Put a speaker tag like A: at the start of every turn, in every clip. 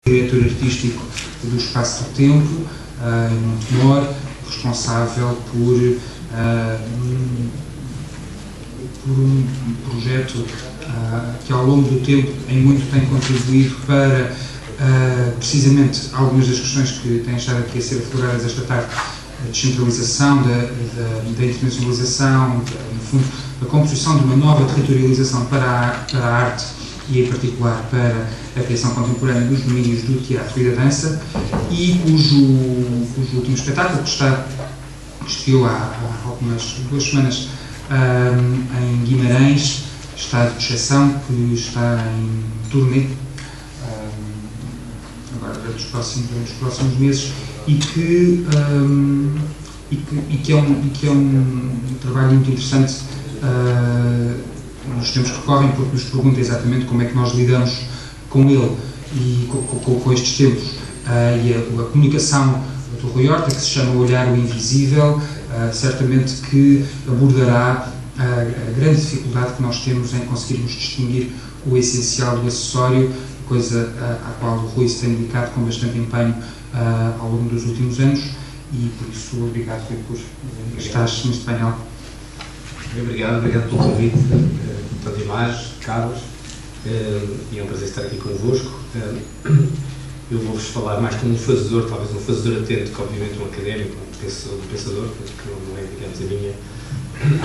A: diretor artístico do Espaço do Tempo, em Montemor, responsável por um projeto que ao longo do tempo em muito tem contribuído para precisamente algumas das questões que têm estado aqui a ser afloradas esta tarde, a descentralização, da internacionalização, no fundo, a composição de uma nova territorialização para a arte e em particular para a criação contemporânea dos domínios do teatro e da dança, e cujo último espetáculo, que estreou há algumas 2 semanas em Guimarães, Estado de Exceção, que está em turnê agora durante os próximos meses, e que é um trabalho muito interessante nos tempos que correm, porque nos pergunta exatamente como é que nós lidamos com ele e com estes tempos. E a comunicação do Rui Horta, que se chama Olhar o Invisível, certamente que abordará a grande dificuldade que nós temos em conseguirmos distinguir o essencial do acessório, coisa à qual o Rui se tem dedicado com bastante empenho ao longo dos últimos anos, e por isso obrigado por estás neste painel.
B: Obrigado pelo convite, Dr. Dimas, Carlos, e é um prazer estar aqui convosco. Eu vou-vos falar mais como um fazedor, talvez um fazedor atento, que obviamente um académico, um pensador, que não é, digamos, a minha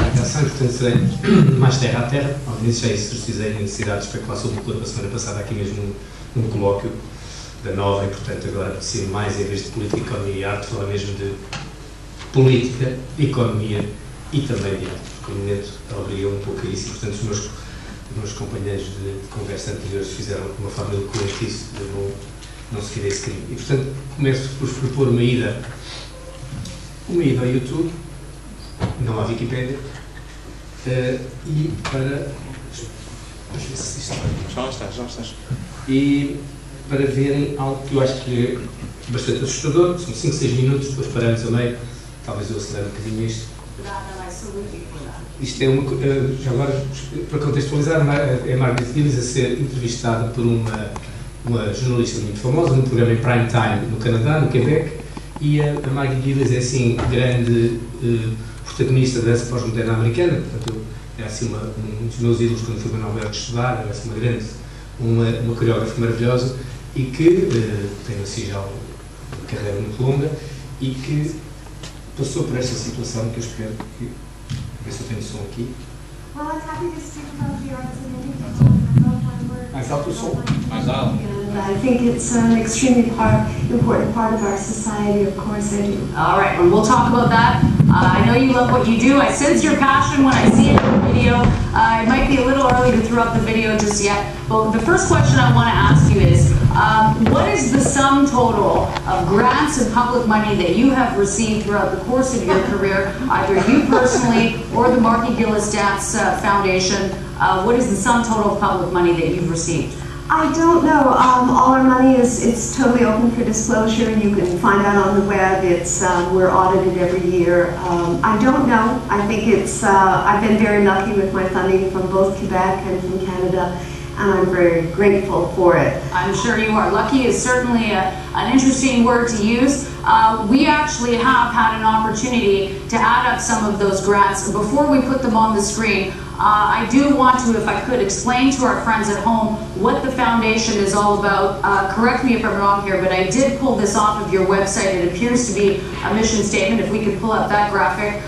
B: atenção, portanto serei mais terra a terra. Obviamente já exercizei a necessidade de especular sobre o clube a semana passada aqui mesmo num colóquio da Nova, e portanto agora preciso mais, em vez de política, economia e arte, falar mesmo de política, economia e também de arte, porque o momento obriga um pouco a isso, e portanto os meus companheiros de conversa anteriores fizeram de uma forma eloquente isso, de não seguir esse caminho. E portanto começo por vos propor uma ida ao YouTube, não à Wikipédia, e para...
C: Já estás.
B: E para verem algo que eu acho que é bastante assustador, são 5, 6 minutos, depois paramos a meio, talvez eu acelere um bocadinho isto. Isto é uma... já agora, para contextualizar, é Margaret Gillis a ser entrevistada por uma jornalista muito famosa, num programa em prime time no Canadá, no Quebec, e a Margaret Gillis é assim grande protagonista da dança pós-moderna americana, portanto é assim um dos meus ídolos quando fui a Nova Iorque estudar, é assim uma coreógrafa maravilhosa, e que tem assim já uma carreira muito longa, e que passou por esta situação que eu espero que... ver se eu tenho som aqui. Mais alto o som?
C: Mais alto.
D: I think it's an extremely important part of our society, of course I do.
E: All right, well, we'll talk about that. I know you love what you do. I sense your passion when I see it in the video. It might be a little early to throw up the video just yet, but the first question I want to ask you is, what is the sum total of grants and public money that you have received throughout the course of your career, either you personally or the Marky Gillis Dance Foundation? What is the sum total of public money that you've received?
D: I don't know. All our money it's totally open for disclosure. You can find that on the web. We're audited every year. I don't know. I think I've been very lucky with my funding from both Quebec and from Canada, and I'm very grateful for it.
E: I'm sure you are. Lucky is certainly an interesting word to use. We actually have had an opportunity to add up some of those grants. Before we put them on the screen, I do want to, if I could, explain to our friends at home what the foundation is all about. Correct me if I'm wrong here, but I did pull this off of your website. It appears to be a mission statement, if we could pull up that graphic.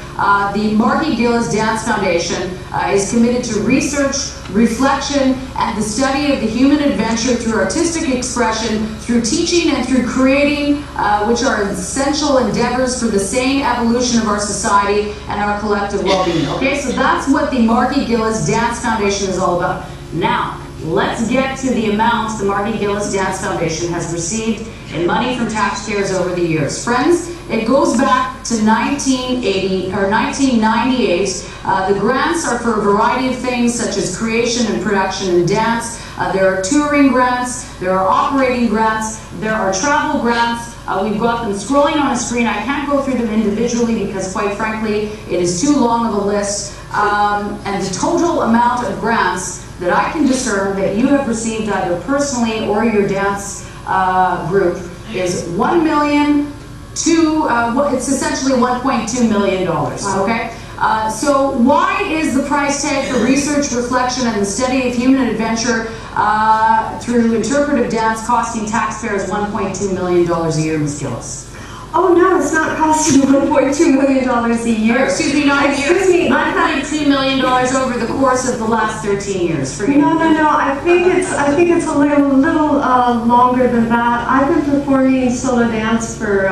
E: The Marky Gillis Dance Foundation is committed to research, reflection, and the study of the human adventure through artistic expression, through teaching and through creating, which are essential endeavors for the sane evolution of our society and our collective well-being. Okay, so that's what the Marky Gillis Dance Foundation is all about. Now, let's get to the amounts the Marky Gillis Dance Foundation has received in money from taxpayers over the years. Friends, it goes back to 1980 or 1998. The grants are for a variety of things such as creation and production in dance. There are touring grants, there are operating grants, there are travel grants. We've got them scrolling on a screen. I can't go through them individually because, quite frankly, it is too long of a list. And the total amount of grants that I can discern that you have received either personally or your dance group is $1 million to, it's essentially $1.2 million, okay? So why is the price tag for research, reflection, and the study of human adventure through interpretive dance costing taxpayers $1.2 million a year, Ms. Gillis?
D: Oh no, it's not costing $1.2 million a year.
E: Or, excuse me, not a year.
D: Excuse me,
E: $1.2 million over the course of the last 13 years. Forget
D: No. I think it's a little longer than that. I've been performing solo dance for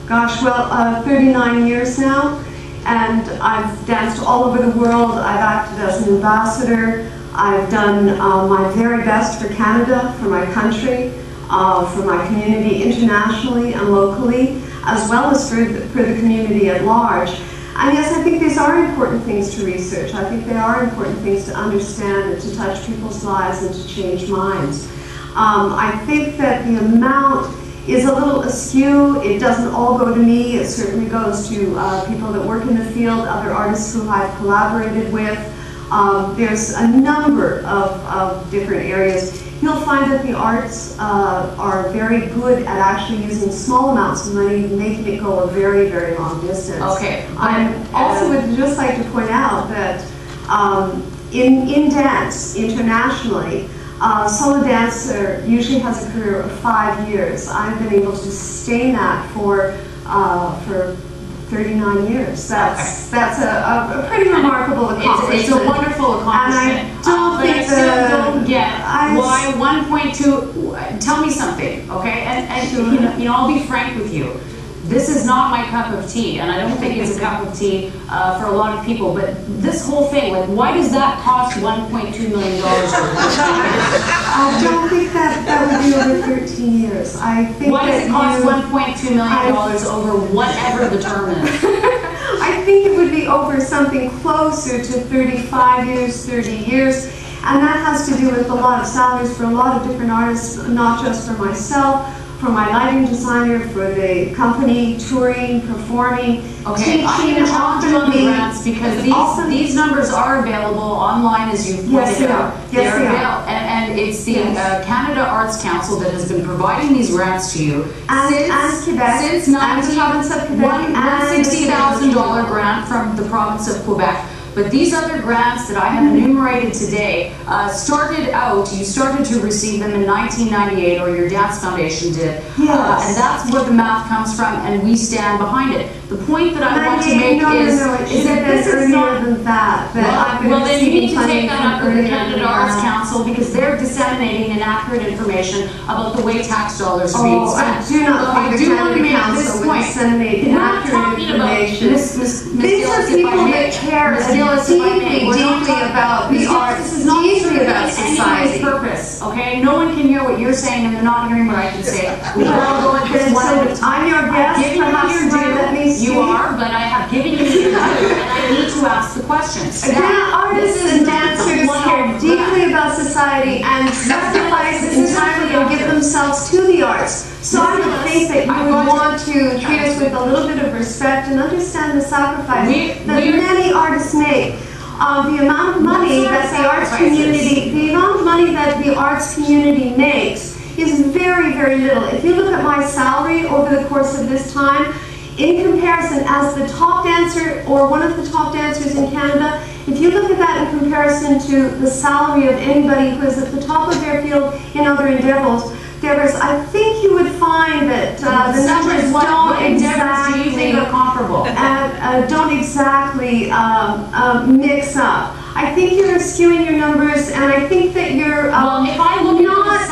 D: 39 years now, and I've danced all over the world. I've acted as an ambassador. I've done my very best for Canada, for my country, for my community internationally and locally, as well as for the community at large. And yes, I think these are important things to research. I think they are important things to understand and to touch people's lives and to change minds. I think that the amount is a little askew. It doesn't all go to me. It certainly goes to people that work in the field, other artists who I've collaborated with. There's a number of different areas. You'll find that the arts are very good at actually using small amounts of money, making it go a very, very long distance.
E: Okay.
D: I also would just like to point out that in dance, internationally, solo dancer usually has a career of 5 years. I've been able to sustain that for 39 years. That's a pretty remarkable accomplishment.
E: It's a wonderful accomplishment.
D: And I don't think
E: I still don't get why 1.2. Tell me something, okay? And
D: Sure.
E: you know, I'll be frank with you. This is not my cup of tea, and I don't think it's a cup of tea for a lot of people. But this whole thing, like, why does that cost $1.2 million?
D: I don't think that would be over 13 years. I think
E: Why does it cost $1.2 million over whatever the term is?
D: I think it would be over something closer to 35 years, 30 years. And that has to do with a lot of salaries for a lot of different artists, not just for myself, for my lighting designer, for the company, touring, performing,
E: okay, I'm going to challenge you on the grants because these numbers are available online, as you've pointed out.
D: Yes, they are.
E: And it's the Canada Arts Council that has been providing these grants to you
D: and Quebec,
E: since
D: and the province of Quebec, and
E: $60,000 grant from the province of Quebec. But these other grants that I have enumerated today you started to receive them in 1998, or your Dance Foundation did.
D: Yes.
E: And that's where the math comes from, and we stand behind it. The point that I want to make is that this is not...
D: than that.
E: Well, then you need to take that up with the Canada Arts Council, because they're disseminating inaccurate information about the way tax dollars are being spent.
D: I do not think the Canada Council would disseminate inaccurate information. These are people that care deeply about the arts, deeply about society.
E: Purpose, okay? No one can hear what you're saying, and they're not hearing what I can say. We all go at this one at a time.
D: I'm your guest, perhaps you might let me speak.
E: You are, but I have given you your due, and I need to ask the questions.
D: Artists and dancers care deeply about society and sacrifice entirely and give themselves to the arts. So I would think that you would want to treat us with a little bit of respect and understand the sacrifice that many artists make. The amount of money that the arts community makes is very, very little. If you look at my salary over the course of this time, in comparison, as the top dancer or one of the top dancers in Canada, if you look at that in comparison to the salary of anybody who is at the top of their field in other endeavors, I think you would find that the numbers
E: do you think are comparable?
D: Don't exactly mix up. I think you're skewing your numbers, and I think that you're
E: if I look
D: not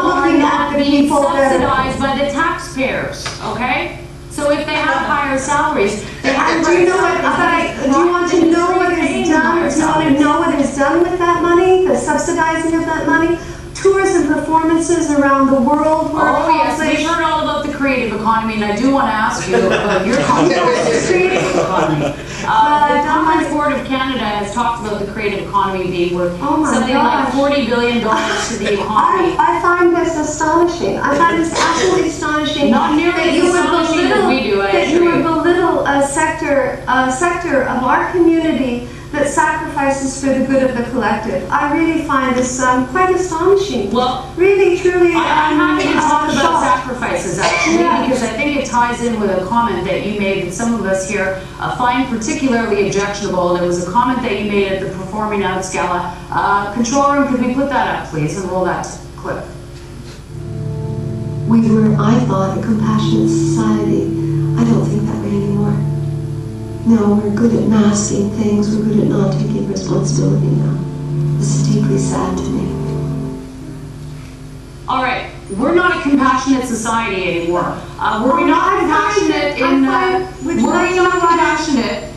D: looking at the people
E: subsidized by the taxpayers. Okay, so if they have higher salaries, they have.
D: Do you know what? Do you want to know what is done? Do you want to know what is done with that money? The subsidizing of that money. Tours and performances around the world were
E: yes, we've heard all about the creative economy, and I do want to ask you about your contribution to the creative economy. The Conference Board of Canada has talked about the creative economy being worth something like $40 billion to the economy.
D: I find this astonishing. I find this absolutely astonishing.
E: Not nearly as astonishing as we do,
D: that you would belittle a sector sector of our community that sacrifices for the good of the collective. I really find this quite astonishing.
E: Well,
D: really, truly,
E: I'm happy to talk about
D: shocked.
E: sacrifices, actually, because I think it ties in with a comment that you made that some of us here find particularly objectionable, and it was a comment that you made at the Performing Arts Gala. Control room, could we put that up, please, and roll that clip?
D: We were, I thought, a compassionate society. I don't think that way anymore. No, we're good at masking things. We're good at not taking responsibility now. This is deeply sad to me.
E: All right, we're not a compassionate society anymore. Were we not compassionate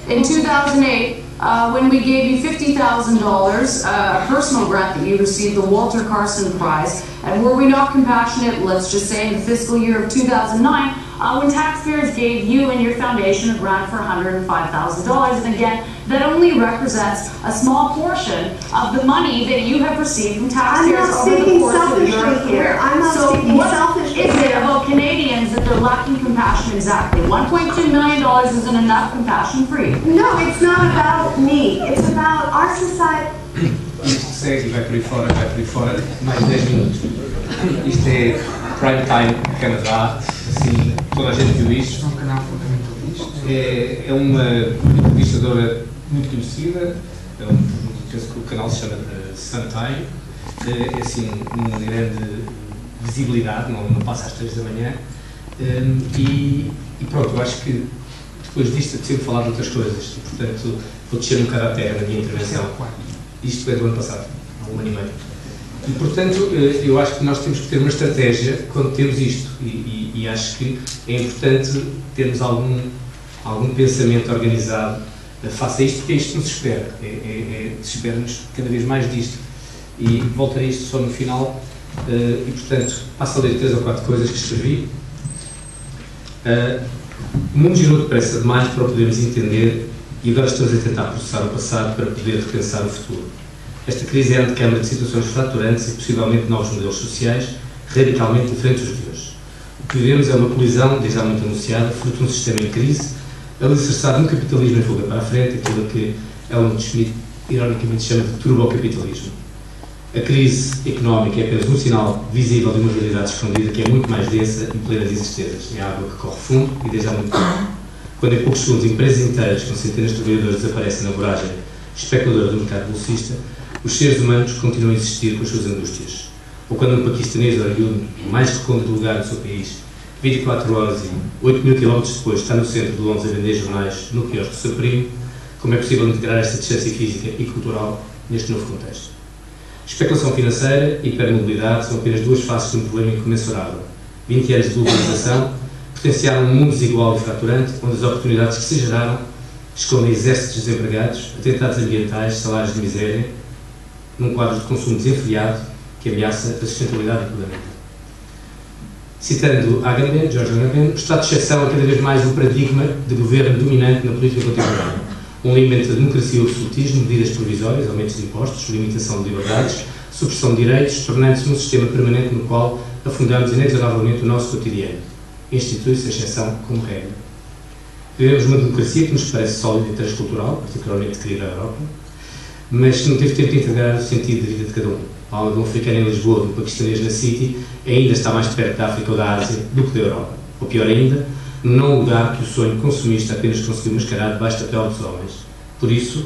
E: in 2008 when we gave you $50,000, a personal grant that you received, the Walter Carson Prize? And were we not compassionate, let's just say, in the fiscal year of 2009, when taxpayers gave you and your foundation a grant for $105,000? And again, that only represents a small portion of the money that you have received from taxpayers over the course of your career.
D: I'm not speaking selfishly.
E: Is it about Canadians that they're lacking compassion exactly? $1.2 million isn't enough compassion for you.
D: No, it's not about me. It's about our society.
B: Isto segue e vai por aí fora, mais 10 minutos. Isto é Prime Time Canadá, assim, toda a gente viu isto.
A: É um canal fundamentalista.
B: É uma entrevistadora muito conhecida, penso que o canal se chama Sun Time, é assim uma grande visibilidade, não passa às 3 da manhã, e pronto, eu acho que depois disto eu sempre falar de outras coisas, e, portanto vou descer um bocado à terra na minha intervenção. Isto é do ano passado, há um ano e meio. E, portanto, eu acho que nós temos que ter uma estratégia quando temos isto, e acho que é importante termos algum pensamento organizado face a isto, porque é isto que nos espera, espera-nos cada vez mais disto. E voltarei a isto só no final, e, portanto, passo a ler 3 ou 4 coisas que escrevi. O mundo girou depressa demais para o podermos entender, e agora estamos a tentar processar o passado para poder repensar o futuro. Esta crise é a antecâmara de situações fraturantes e possivelmente novos modelos sociais radicalmente diferentes dos de hoje. O que vivemos é uma colisão, desde há muito anunciada, fruto de um sistema em crise, alicerçado no capitalismo em fuga para a frente, aquilo que Helmut Schmidt ironicamente chama de turbocapitalismo. A crise económica é apenas um sinal visível de uma realidade escondida que é muito mais densa e plena de incertezas. É água que corre fundo e desde há muito tempo. Quando em poucos segundos empresas inteiras com centenas de trabalhadores desaparecem na voragem especuladora do mercado bolsista, os seres humanos continuam a insistir com as suas angústias. Ou quando um paquistanês oriundo do mais recôndito lugar do seu país, 24 horas e 8.000 km depois, está no centro de Londres a vender jornais no quiosque do seu primo, como é possível integrar esta distância física e cultural neste novo contexto? Especulação financeira e hipermobilidade são apenas duas faces de um problema incomensurável. 20 anos de globalização potenciaram um mundo desigual e fraturante, onde as oportunidades que se geraram escondem exércitos de desempregados, atentados ambientais, salários de miséria, num quadro de consumo desenfreado que ameaça a sustentabilidade do planeta. Citando Agamben, George Agamben, o estado de exceção é cada vez mais um paradigma de governo dominante na política contemporânea. Um limite entre a democracia e o absolutismo, medidas provisórias, aumentos de impostos, limitação de liberdades, supressão de direitos, tornando-se num sistema permanente no qual afundamos inexoravelmente o nosso cotidiano. Institui-se a exceção como regra. Vivemos uma democracia que nos parece sólida e transcultural, particularmente querida à Europa, mas que não teve tempo de integrar o sentido da vida de cada um. A alma de um africano em Lisboa, de um paquistanês na City, ainda está mais perto da África ou da Ásia do que da Europa. Ou pior ainda, não lugar que o sonho consumista apenas conseguiu mascarar debaixo da pele dos homens. Por isso,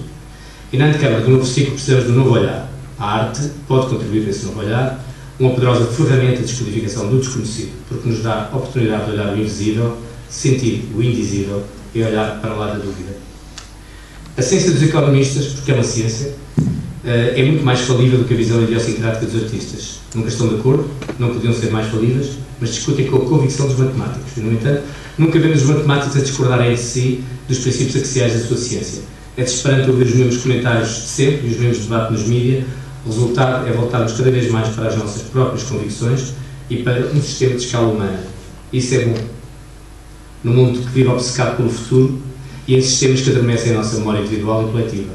B: e na antecâmara do novo ciclo, precisamos de um novo olhar. A arte pode contribuir para esse novo olhar, uma poderosa ferramenta de descodificação do desconhecido, porque nos dá a oportunidade de olhar o invisível, sentir o indizível e olhar para lá da dúvida. A ciência dos economistas, porque é uma ciência, é muito mais falível do que a visão idiosincrática dos artistas. Nunca estão de acordo, não podiam ser mais falíveis, mas discutem com a convicção dos matemáticos. E, no entanto, nunca vemos os matemáticos a discordarem entre si dos princípios axiais da sua ciência. É desesperante ouvir os mesmos comentários de sempre e os mesmos debates nos mídias. O resultado é voltarmos cada vez mais para as nossas próprias convicções e para um sistema de escala humana. Isso é bom. No mundo que vive obcecado pelo futuro e em sistemas que adormecem a nossa memória individual e coletiva.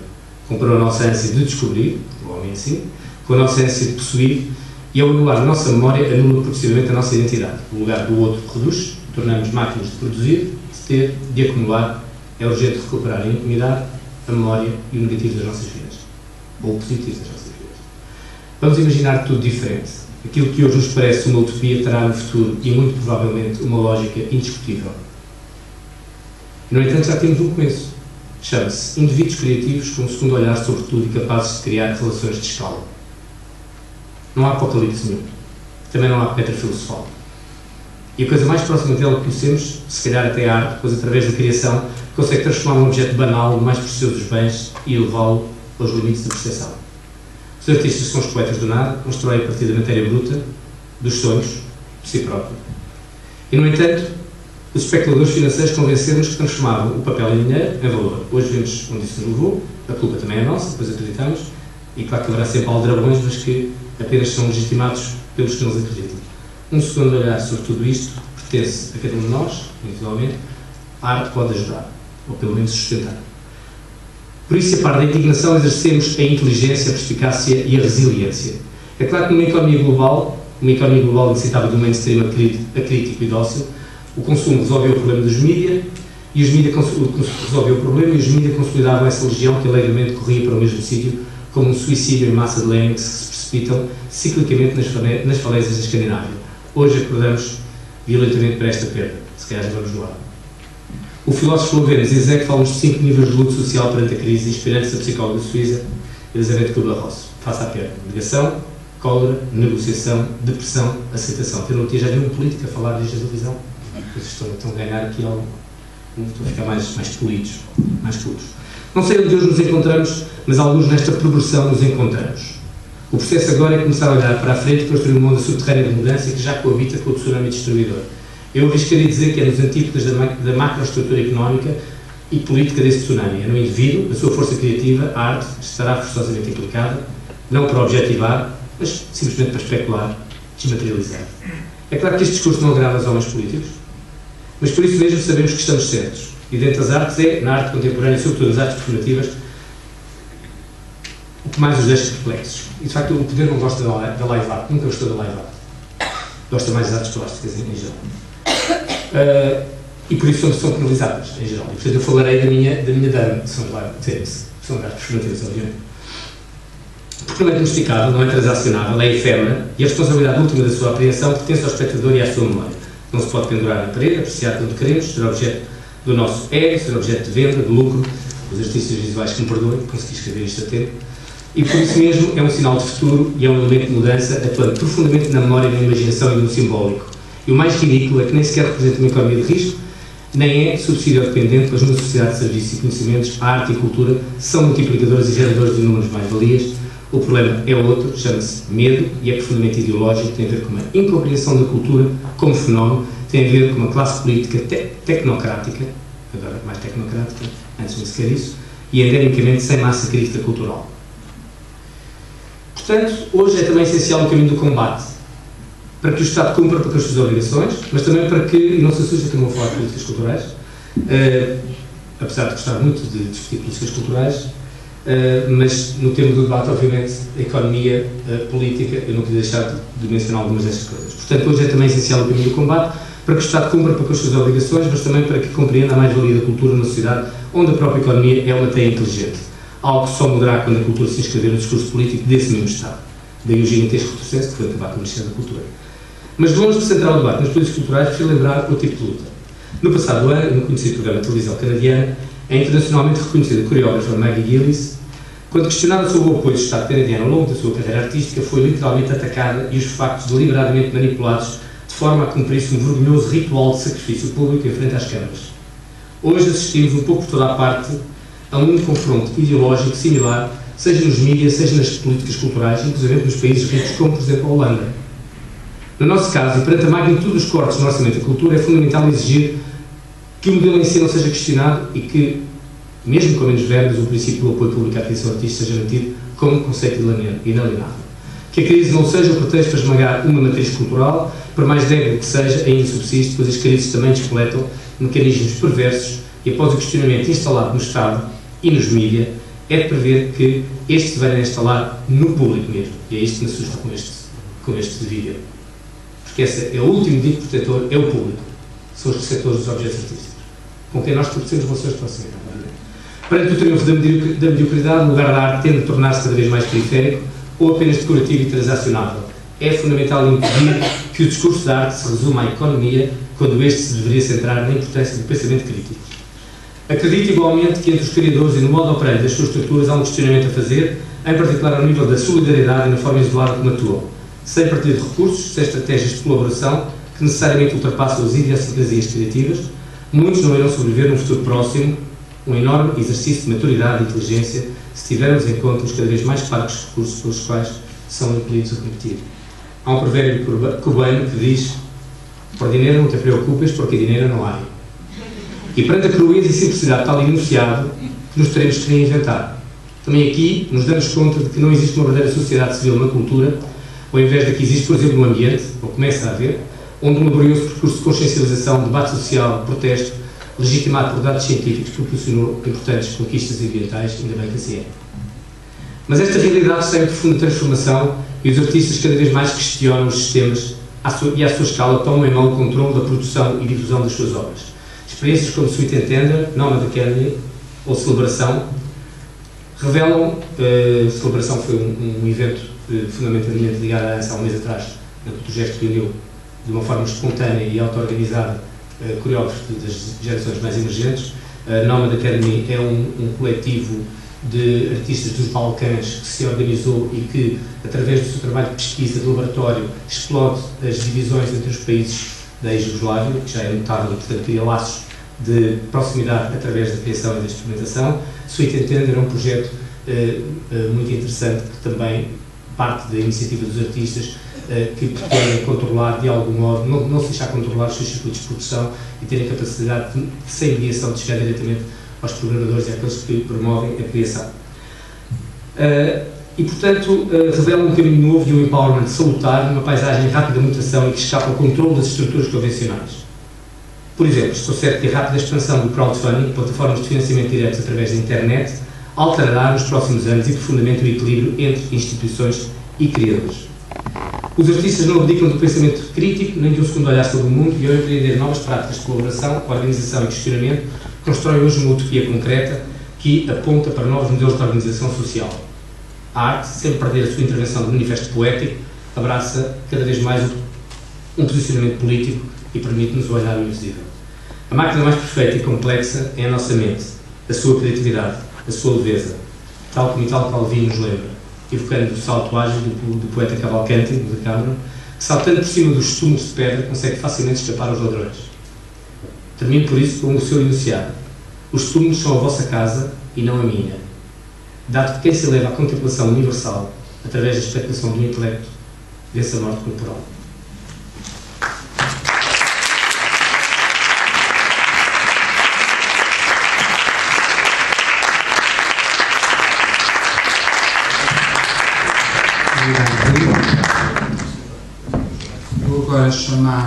B: Comparou a nossa ânsia de descobrir, o homem assim, com a nossa ânsia de possuir, e ao anular a nossa memória, anula progressivamente a nossa identidade. O lugar do outro reduz, tornamos máquinas de produzir, de ter, de acumular É urgente recuperar a intimidade, a memória e o negativo das nossas vidas. Ou o positivo das nossas vidas. Vamos imaginar tudo diferente. Aquilo que hoje nos parece uma utopia terá no futuro, e muito provavelmente, uma lógica indiscutível. E, no entanto, já temos um começo. Chama-se indivíduos criativos com um segundo olhar sobre tudo e capazes de criar relações de escala. Não há apocalipse nenhum. Também não há pedra filosofal. E a coisa mais próxima dela que conhecemos, se calhar até a arte, pois através da criação, consegue transformar um objeto banal no mais precioso dos bens e elevá-lo aos limites da percepção. Os artistas são os poetas do nada, constroem a partir da matéria bruta, dos sonhos, de si próprio. E, no entanto, os especuladores financeiros convenceram-nos que transformavam o papel em dinheiro em valor. Hoje vemos onde isso nos levou, a culpa também é nossa, depois acreditamos, e claro que haverá sempre aldrabões, mas que apenas são legitimados pelos que não acreditam. Um segundo olhar sobre tudo isto pertence a cada um de nós, individualmente. A arte pode ajudar, ou pelo menos sustentar. Por isso, a par da indignação, exercemos a inteligência, a perspicácia e a resiliência. É claro que numa economia global necessitava de um mainstream acrítico e dócil. O consumo resolveu o problema dos mídia, e os mídia resolveu o problema, e os mídia consolidavam essa legião que alegremente corria para o mesmo sítio, como um suicídio em massa de lemmings que se precipitam ciclicamente nas falésias da Escandinávia. Hoje acordamos violentamente para esta perda. Se calhar já vamos no ar. O filósofo esloveno Zizek fala-nos de 5 níveis de luto social perante a crise, inspirando-se da psicóloga suíça Elizabeth Kubler-Ross. Face à perda. Negação, cólera, negociação, depressão, aceitação. Eu não tinha já nenhum político a falar disto na televisão. Estão a ganhar aqui algo. Estão a ficar mais polidos, mais cultos. Não sei onde hoje nos encontramos, mas alguns nesta progressão nos encontramos. O processo agora é começar a olhar para a frente e construir uma onda subterrânea de mudança que já coabita com o tsunami destruidor. Eu arriscaria dizer que é nos antípodas da macroestrutura económica e política desse tsunami. É no indivíduo, na sua força criativa, a arte estará forçosamente implicada, não para objetivar, mas simplesmente para especular, desmaterializar. É claro que este discurso não agrada aos homens políticos, mas por isso mesmo sabemos que estamos certos. E dentro das artes é, na arte contemporânea, sobretudo nas artes performativas, o que mais os deixa perplexos. E de facto o poder não gosta da live art, nunca gostou da live art. Gosta mais das artes plásticas em geral. E por isso são penalizadas em geral. E portanto eu falarei da minha dama, que são as artes performativas, obviamente. Porque não é domesticável, não é transacionável, é efêmera e a responsabilidade última da sua apreensão pertence ao espectador e à sua memória. Não se pode pendurar na parede, apreciar quando queremos, ser objeto do nosso ego, ser objeto de venda, de lucro. Os artistas visuais que me perdoem, consegui escrever isto a tempo. E por isso mesmo é um sinal de futuro e é um elemento de mudança, atuando profundamente na memória, na imaginação e no simbólico. E o mais ridículo é que nem sequer representa uma economia de risco, nem é subsídio-dependente, pois numa sociedade de serviços e conhecimentos, a arte e a cultura são multiplicadores e geradores de inúmeras mais-valias. O problema é outro, chama-se medo e é profundamente ideológico, tem a ver com uma incompreensão da cultura como fenómeno, tem a ver com uma classe política tecnocrática, agora mais tecnocrática, antes nem sequer isso, e endemicamente sem massa crítica cultural. Portanto, hoje é também essencial o caminho do combate, para que o Estado cumpra com as suas obrigações, mas também para que, e não se assuste que eu não vou falar de políticas culturais, apesar de gostar muito de discutir políticas culturais, mas no termo do debate, obviamente, a economia, a política, eu não queria deixar de mencionar algumas destas coisas. Portanto, hoje é também essencial o caminho do combate, para que o Estado cumpra com as suas obrigações, mas também para que compreenda a mais-valia da cultura na sociedade, onde a própria economia é uma teia inteligente. Algo que só mudará quando a cultura se inscrever no discurso político desse mesmo Estado. Daí o gigantesco retrocesso que foi o debate no Ministério da Cultura. Mas de longe de centrar o debate nas políticas culturais, preciso lembrar o tipo de luta. No passado ano, no conhecido programa de televisão canadiano, a internacionalmente reconhecida coreógrafa Maggie Gillis, quando questionada sobre o apoio do Estado canadiano ao longo da sua carreira artística, foi literalmente atacada e os factos deliberadamente manipulados de forma a cumprir-se um vergonhoso ritual de sacrifício público em frente às câmaras. Hoje assistimos um pouco por toda a parte a um confronto ideológico similar, seja nos mídias, seja nas políticas culturais, inclusive nos países ricos, como por exemplo a Holanda. No nosso caso, e perante a magnitude dos cortes no orçamento da cultura, é fundamental exigir que o modelo em si não seja questionado e que, mesmo com menos verbas, o princípio do apoio público à criação artística seja mantido como um conceito inalienável. Que a crise não seja o pretexto para esmagar uma matriz cultural, por mais débil que seja, ainda subsiste, pois as crises também despoletam mecanismos perversos e, após o questionamento instalado no Estado e nos mídias, é de prever que estes se devem instalar no público mesmo. E é isto que me assusta com este vídeo. Porque esse é o último dito protetor, é o público. São os receptores dos objetos artísticos. com quem nós estabelecemos relações de proximidade. Perante o triunfo da mediocridade, o lugar da arte tende a tornar-se cada vez mais periférico ou apenas decorativo e transacionável. É fundamental impedir que o discurso da arte se resuma à economia, quando este se deveria centrar na importância do pensamento crítico. Acredito igualmente que entre os criadores e no modo operante das suas estruturas há um questionamento a fazer, em particular ao nível da solidariedade e na forma isolada como atuam, sem partilha de recursos, sem estratégias de colaboração que necessariamente ultrapassam as idiosincrasias criativas. Muitos não irão sobreviver num futuro próximo, um enorme exercício de maturidade e inteligência, se tivermos em conta os cada vez mais parcos recursos pelos quais são impelidos a competir. Há um provérbio cubano que diz: por dinheiro não te preocupes, porque dinheiro não há. E perante a crueza e simplicidade de tal enunciado, que nos teremos que reinventar. Também aqui nos damos conta de que não existe uma verdadeira sociedade civil na cultura, ao invés da que existe, por exemplo, no ambiente, ou começa a haver, onde um laborioso percurso de consciencialização, debate social, protesto, legitimado por dados científicos, proporcionou importantes conquistas ambientais, ainda bem que assim é. Mas esta realidade está em profunda transformação e os artistas cada vez mais questionam os sistemas e, à sua escala, tomam em mão o controle da produção e difusão das suas obras. Experiências como Sweet and Tender, Nomad Academy ou Celebração revelam. Celebração foi um evento fundamentalmente ligado à dança há um mês atrás, na que o Gesto reuniu de uma forma espontânea e auto-organizada coreógrafos das gerações mais emergentes. Nomad Academy é um coletivo de artistas dos Balcãs que se organizou e que, através do seu trabalho de pesquisa de laboratório, explode as divisões entre os países da ex-Jugoslávia, que já é notável e, portanto, cria laços de proximidade através da criação e da experimentação. Sweet and Tender é um projeto muito interessante que também parte da iniciativa dos artistas que pretendem controlar de algum modo, não se deixar controlar os seus circuitos de produção e terem a capacidade de, sem mediação, de chegar diretamente aos programadores e àqueles que promovem a criação. E, portanto, revela um caminho novo e um empowerment salutar numa paisagem de rápida mutação e que escapa ao controle das estruturas convencionais. Por exemplo, estou certo que a rápida expansão do crowdfunding, plataformas de financiamento diretos através da internet, alterará nos próximos anos e profundamente o equilíbrio entre instituições e criadores. Os artistas não abdicam do pensamento crítico nem de um segundo olhar sobre o mundo e, ao empreender novas práticas de colaboração, organização e questionamento, constroem hoje uma utopia concreta que aponta para novos modelos de organização social. A arte, sem perder a sua intervenção de manifesto poético, abraça cada vez mais um posicionamento político e permite-nos olhar o invisível. A máquina mais perfeita e complexa é a nossa mente, a sua criatividade, a sua leveza, tal como Italo Calvino nos lembra, evocando o salto ágil do poeta Cavalcanti, de Cameron, que, saltando por cima dos túmulos de pedra, consegue facilmente escapar aos ladrões. Termino por isso com o seu enunciado: os túmulos são a vossa casa e não a minha, dado que quem se eleva à contemplação universal, através da expectação do intelecto, vence a morte corporal.
A: Vou agora chamar